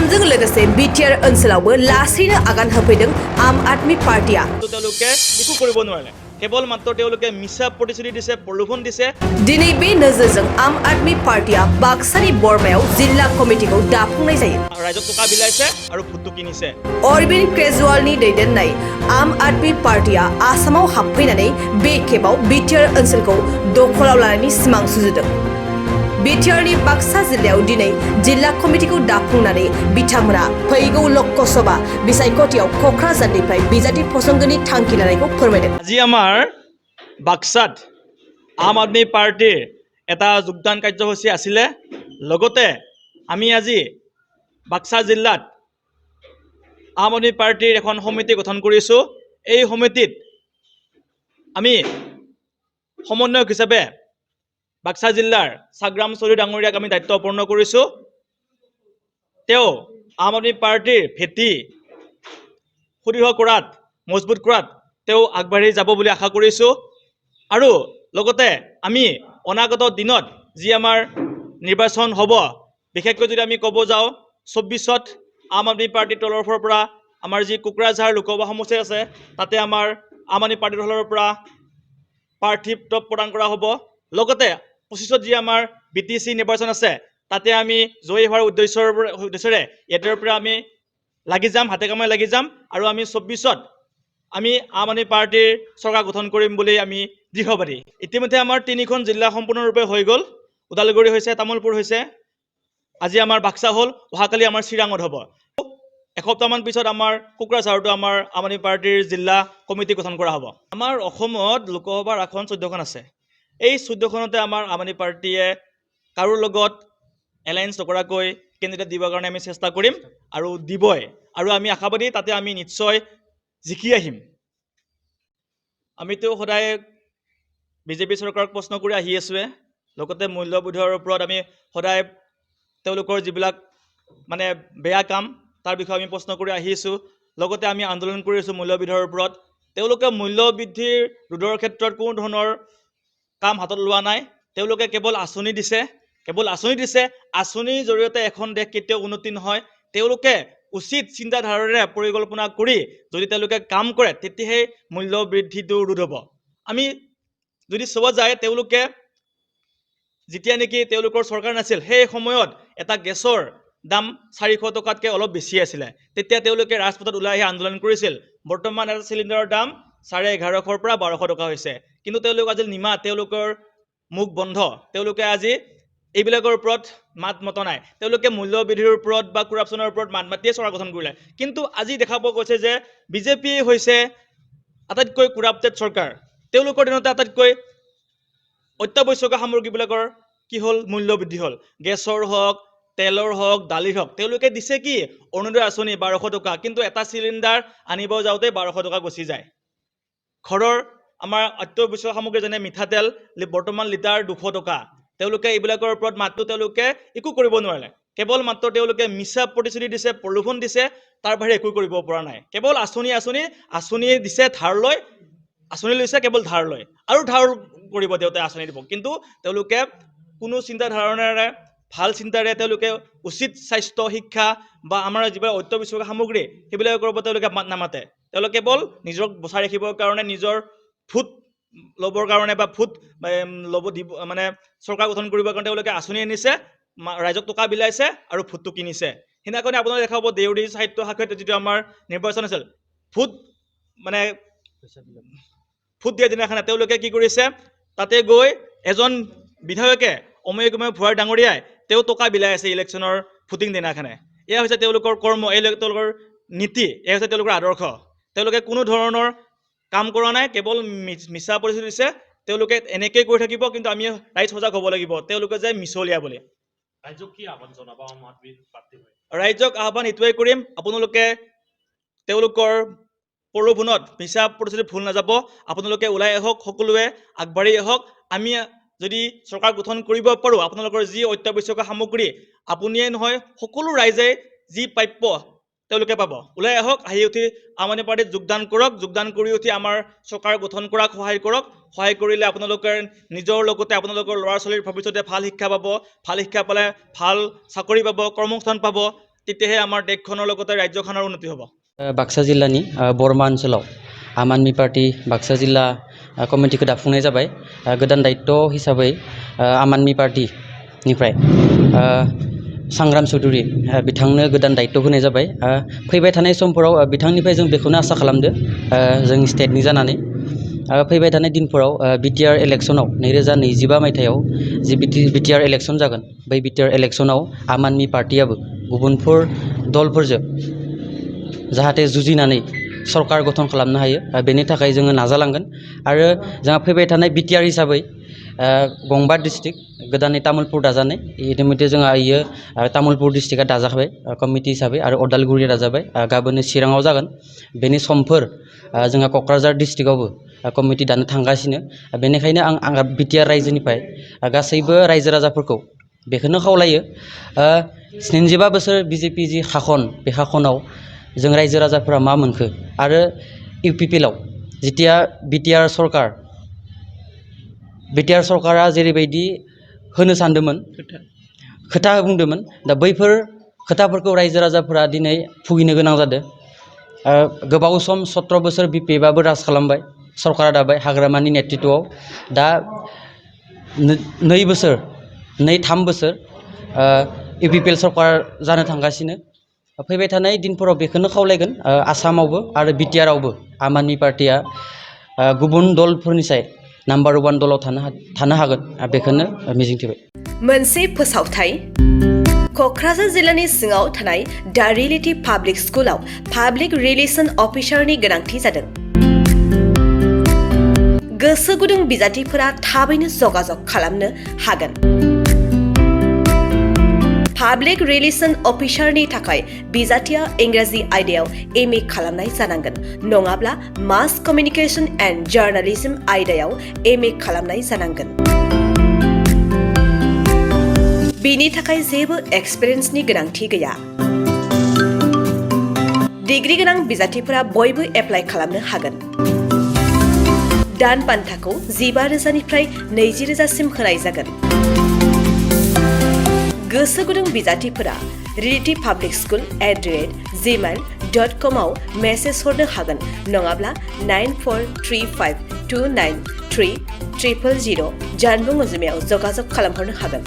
आसामजों लोगोसे बिटिआर ओनसोलावबो लासैनो आगान होफैदों आम आदमी पार्टिया केवल मात्र मिसा प्रतिश्रुति दिसे प्रलोभन दिसे दिनै बे नोजोरजों आम आदमी पार्टिया बाक्सानि बरमायाव जिल्ला कमिटिखौ दाफुंनाय जायो रायजोक टका बिलाइसे आरो फुटु किनिसे अरबिन्द केजरीवालनि दैदेननाय आम आदमी पार्टिया आसामाव हाबफैनानै बे खेबाव बिटिआर ओनसोलखौ दखलाव लानायनि सिमां सुजुदों बिटिआरनि बाक्सा जिल्लायाव दिनै जिल्ला कमिटिखौ दाफुंनानै बिथांमोना फैगौ लकसभा बिसायख'थियाव क'क्राझारनिफ्राय बिजाथि फसंगोननि थांखि लानायखौ फोरमायदों আজি আমাৰ বাক্সাত আম আদমি পাৰ্টিৰ এটা যোগদান কাৰ্যসূচী আছিলে লগতে আমি আজি বাক্সা জিলাত আম আদমি পাৰ্টিৰ এখন সমিতি গঠন কৰিছো এই সমিতিত আমি সমন্বয়ক হিচাপে বাক্সা জিলাৰ সাগ্ৰাম চৌধুৰী ডাঙৰীয়াক আমি দায়িত্ব অৰ্পণ কৰিছো তেওঁ আম আদমি পাৰ্টিৰ ভেটি সুদৃঢ় কৰাত মজবুত কৰাত তেওঁ আগবাঢ়ি যাব বুলি আশা কৰিছো আৰু লগতে আমি অনাগত দিনত যি আমাৰ নিৰ্বাচন হ'ব বিশেষকৈ যদি আমি ক'ব যাওঁ 24ত আম আদমি পাৰ্টিৰ তৰফৰ পৰা আমাৰ যি কোকৰাঝাৰ লোকসভা সমষ্টি আছে তাতে আমাৰ আম আদমি পাৰ্টিৰ তৰফৰ পৰা প্ৰাৰ্থীত্ব প্ৰদান কৰা হ'ব লগতে 25ত যি আমাৰ বিটিচি নিৰ্বাচন আছে তাতে আমি জয়ী হোৱাৰ উদ্দেশ্যৰে ইয়াৰ পৰা আমি লাগি যাম হাতে কামে লাগি যাম আৰু আমি 24ত আমি আম আদমি পাৰ্টিৰ চৰকাৰ গঠন কৰিম বুলি আমি দৃঢ়বাদী ইতিমধ্যে আমাৰ তিনিখন জিলা সম্পূৰ্ণৰূপে হৈ গ'ল ওদালগুৰি হৈছে তামুলপুৰ হৈছে আজি আমাৰ বাক্সা হ'ল অহাকালি আমাৰ চিৰাঙত হ'ব এসপ্তাহমান পিছত আমাৰ কোকৰাঝাৰতো আমাৰ আম আদমি পাৰ্টিৰ জিলা কমিটি গঠন কৰা হ'ব আমাৰ অসমত লোকসভাৰ আসন 14খন আছে এই 14খনতে আমাৰ আম আদমি পাৰ্টিয়ে কাৰো লগত এলায়েন্স নকৰাকৈ কেণ্ডিডেট দিবৰ কাৰণে আমি চেষ্টা কৰিম আৰু দিবই আৰু আমি আশাবাদী তাতে আমি নিশ্চয় জিকি আহিম আমিতো সদায় বিজেপি চৰকাৰক প্ৰশ্ন কৰি আহি আছোৱে লগতে মূল্যবোধৰ ওপৰত আমি সদায় তেওঁলোকৰ যিবিলাক মানে বেয়া কাম তাৰ বিষয়ে আমি প্ৰশ্ন কৰি আহিছো লগতে আমি আন্দোলন কৰি আছো মূল্যবোধৰ ওপৰত তেওঁলোকে মূল্য বৃদ্ধিৰ ৰোধৰ ক্ষেত্ৰত কোনো ধৰণৰ কাম হাতত লোৱা নাই তেওঁলোকে কেৱল আঁচনি দিছে আঁচনিৰ জৰিয়তে এখন দেশ কেতিয়াও উন্নতি নহয় তেওঁলোকে উচিত চিন্তাধাৰাৰে পৰিকল্পনা কৰি যদি তেওঁলোকে কাম কৰে তেতিয়াহে মূল্য বৃদ্ধিটো ৰোধ হ'ব আমি যদি চাব যায় তেওঁলোকে যেতিয়া নেকি তেওঁলোকৰ চৰকাৰ নাছিল সেই সময়ত এটা গেছৰ দাম 400 টকাতকৈ অলপ বেছি আছিলে তেতিয়া তেওঁলোকে ৰাজপথত ওলাই আহি আন্দোলন কৰিছিল বৰ্তমান এটা চিলিণ্ডাৰৰ দাম 1150 পৰা 1200 টকা হৈছে কিন্তু তেওঁলোক আজি নিমা তেওঁলোকৰ মুখ বন্ধ তেওঁলোকে আজি এইবিলাকৰ ওপৰত মাত মতা নাই তেওঁলোকে মূল্য বৃদ্ধিৰ ওপৰত বা কৰাপচনৰ ওপৰত মাত মাতিয়ে চৰকাৰ গঠন কৰিলে কিন্তু আজি দেখা পোৱা গৈছে যে বিজেপি হৈছে আটাইতকৈ কৰাপ্টেড চৰকাৰ তেওঁলোকৰ দিনতে আটাইতকৈ অত্যাৱশ্যকীয় সামগ্ৰীবিলাকৰ কি হ'ল মূল্য বৃদ্ধি হ'ল গেছৰ হওক তেলৰ হওক দালিৰ হওক তেওঁলোকে দিছে কি অৰুণোদয় আঁচনি 1200 টকা কিন্তু এটা চিলিণ্ডাৰ আনিব যাওঁতে 1200 টকা গুচি যায় ঘৰৰ আমাৰ অত্যাৱশ্যকীয় সামগ্ৰী যেনে মিঠাতেল বৰ্তমান লিটাৰ 200 টকা তেওঁলোকে এইবিলাকৰ ওপৰত মাত্ৰ তেওঁলোকে একো কৰিব নোৱাৰে কেৱল মাত্ৰ তেওঁলোকে মিছা প্ৰতিশ্ৰুতি দিছে প্ৰলোভন দিছে তাৰ বাহিৰে একো কৰিব পৰা নাই কেৱল আঁচনি দিছে ধাৰ লৈ আঁচনি লৈছে কেৱল ধাৰ লৈ আৰু ধাৰ কৰিব দেউতাই আঁচনি দিব কিন্তু তেওঁলোকে কোনো চিন্তাধাৰণাৰে ভাল চিন্তাৰে তেওঁলোকে উচিত স্বাস্থ্য শিক্ষা বা আমাৰ যিবিলাক অত্যাৱশ্যকীয় সামগ্ৰী সেইবিলাকৰ ওপৰত তেওঁলোকে মাত নামাতে তেওঁলোকে কেৱল নিজক বচাই ৰাখিবৰ কাৰণে নিজৰ ফুট ল'বৰ কাৰণে বা ফুট ল'ব দিব মানে চৰকাৰ গঠন কৰিবৰ কাৰণে তেওঁলোকে আঁচনি আনিছে ৰাইজক টকা বিলাইছে আৰু ফুটটো কিনিছে সেইদিনাখনে আপোনালোকে দেখা পাব দেউৰী সাহিত্য শাখাত যিটো আমাৰ নিৰ্বাচন আছিল ফুট মানে ফুট দিয়া দিনাখনে তেওঁলোকে কি কৰিছে তাতে গৈ এজন বিধায়কে অময়িক ভুৱাৰ ডাঙৰীয়াই তেওঁ টকা বিলাই আছে ইলেকশ্যনৰ ফুটিং দিনাখনে এয়া হৈছে তেওঁলোকৰ কৰ্ম এই তেওঁলোকৰ নীতি এয়া হৈছে তেওঁলোকৰ আদৰ্শ তেওঁলোকে কোনো ধৰণৰ কাম কৰা নাই কেৱল মিছা পৰিস্থিতি দিছে তেওঁলোকে এনেকৈ কৰি থাকিব কিন্তু আমি ৰাইজ সজাগ হ'ব লাগিব তেওঁলোকে যে মিছলীয়া বুলি ৰাইজক কি আহ্বান জনাব আম আদমি পাৰ্টি ৰাইজক আহ্বান এইটোৱে কৰিম আপোনালোকে তেওঁলোকৰ প্ৰলোভনত মিছা প্ৰতিশ্ৰুতি ভুল নাযাব আপোনালোকে ওলাই আহক সকলোৱে আগবাঢ়ি আহক আমি যদি চৰকাৰ গঠন কৰিব পাৰোঁ আপোনালোকৰ যি অত্যাৱশ্যকীয় সামগ্ৰী আপুনিয়ে নহয় সকলো ৰাইজে যি প্ৰাপ্য তেওঁলোকে পাব ওলাই আহক আহি উঠি আম আদমি পাৰ্টিত যোগদান কৰক যোগদান কৰি উঠি আমাৰ চৰকাৰ গঠন কৰাক সহায় কৰক সহায় কৰিলে আপোনালোকে নিজৰ লগতে আপোনালোকৰ ল'ৰা ছোৱালীৰ ভৱিষ্যতে ভাল শিক্ষা পাব ভাল শিক্ষা পালে ভাল চাকৰি পাব কৰ্মসংস্থান পাব তেতিয়াহে আমাৰ দেশখনৰ লগতে ৰাজ্যখনৰ উন্নতি হ'ব। बाक्सा जिल्लानि बरमा ओनसोलाव आम आदमी पार्टी बाक्सा जिल्ला कमिटिखौ दाफुंनाय जाबाय। गोदान दायित्व हिसाबै आम आदमी पार्टीनिफ्राय सांग्राम चौधुरी बिथांनो गोदान दायित्व होनाय जाबाय। फैबाय थानाय समफोराव बिथांनिफ्राय जों बेखौनो आसा खालामदो जों स्टेटनि जानानै फैबाय थानाय दिनफोराव बिटिआर इलेक्शनाव 2025 मायथाइयाव जि बिटिआर इलेक्शन जागोन बै बिटिआर इलेक्शनाव आम आदमी पार्टीयाबो गुबुनफोर दलफोरजों जाहाथे जुजिनानै सरकार गठन खालामनो हायो बेनि थाखाय जोङो नाजालांगोन। आरो जोंहा फैबाय थानाय बिटिआर हिसाबै गंबा डिस्ट्रिक्ट गोदानै तामुलपुर दाजानाय इतिमध्य जोंहा इयो तामुलपुर डिस्ट्रिक्टआ दाजाबाय कमिटि हिसाबै आरो अदालगुरिया दाजाबाय। गाबोननो चिराङाव जागोन। बेनि समफोर जोंहा क'क्राझार डिस्ट्रिक्टआवबो कमिटि दानो थांगासिनो। बेनिखायनो आं बिटिआर रायजोनिफ्राय गासैबो रायजो राजाफोरखौ बेखौनो खावलायो 27 बोसोर बिजेपि जि हाखन बे हाखनाव जों रायजो राजाफोरा मा मोनखो आरो इउपिपिएलआव जितिया बिटिआर सरकारा जेरैबायदि होनो सानदोंमोन खोथा बुंदोंमोन दा बैफोर खोथाफोरखौ रायजो राजाफोरा दिनै भुगिनो गोनां जादों। गोबाव सम 17 बोसोर बिपिएफआबो राज खालामबाय सरकारा दाबाय हाग्रामानि नेतृत्वआव दा 2-3 बोसोर इउपिपिएल सरकार जानो थांगासिनो। फैबाय थानाय दिनफोराव बेखौनो खावलायगोन आसामावबो आरो बिटिआरआवबो आम आदमी पार्टीया गुबुन दलफोरनिसाय नाम्बार 1 दलाव थानो हागोन बेखौनो मिजिंथिबाय। मोनसे फोसावथाय क'क्राझार जिल्लानि सिङाव थानाय दा रियेलिटी पाब्लिक स्कुलाव पाब्लिक रिलेशन अफिसारनि गोनांथि जादों। गोसो गुदुं बिजाथिफोरा थाबैनो जगाजग खालामनो हागोन। पाब्लिक रिलेशन अफिसारनि थाखाय बिजाथिया इंराजि आयदायाव एमए खालामनाय जानांगोन नङाब्ला मास कमिउनिकेशन एन्ड जार्नालिज्म आयदायाव एमए खालामनाय जानांगोन। बेनि थाखाय जेबो एक्सपिरियेन्सनि गोनांथि गैया। डिग्री गोनां बिजाथिफोरा बयबो एप्लाइ खालामनो हागोन। दान बान्थाखौ 15,000निफ्राय 20,000सिम होनाय जागोन। गोसो गुदुं बिजाथिफोरा रियेलिटी पाब्लिक स्कुल @gmail.com आव मेसेज हरनो हागोन नङाब्ला 9435293000 जानबुं अनजिमायाव जगाजग खालामहरनो हागोन।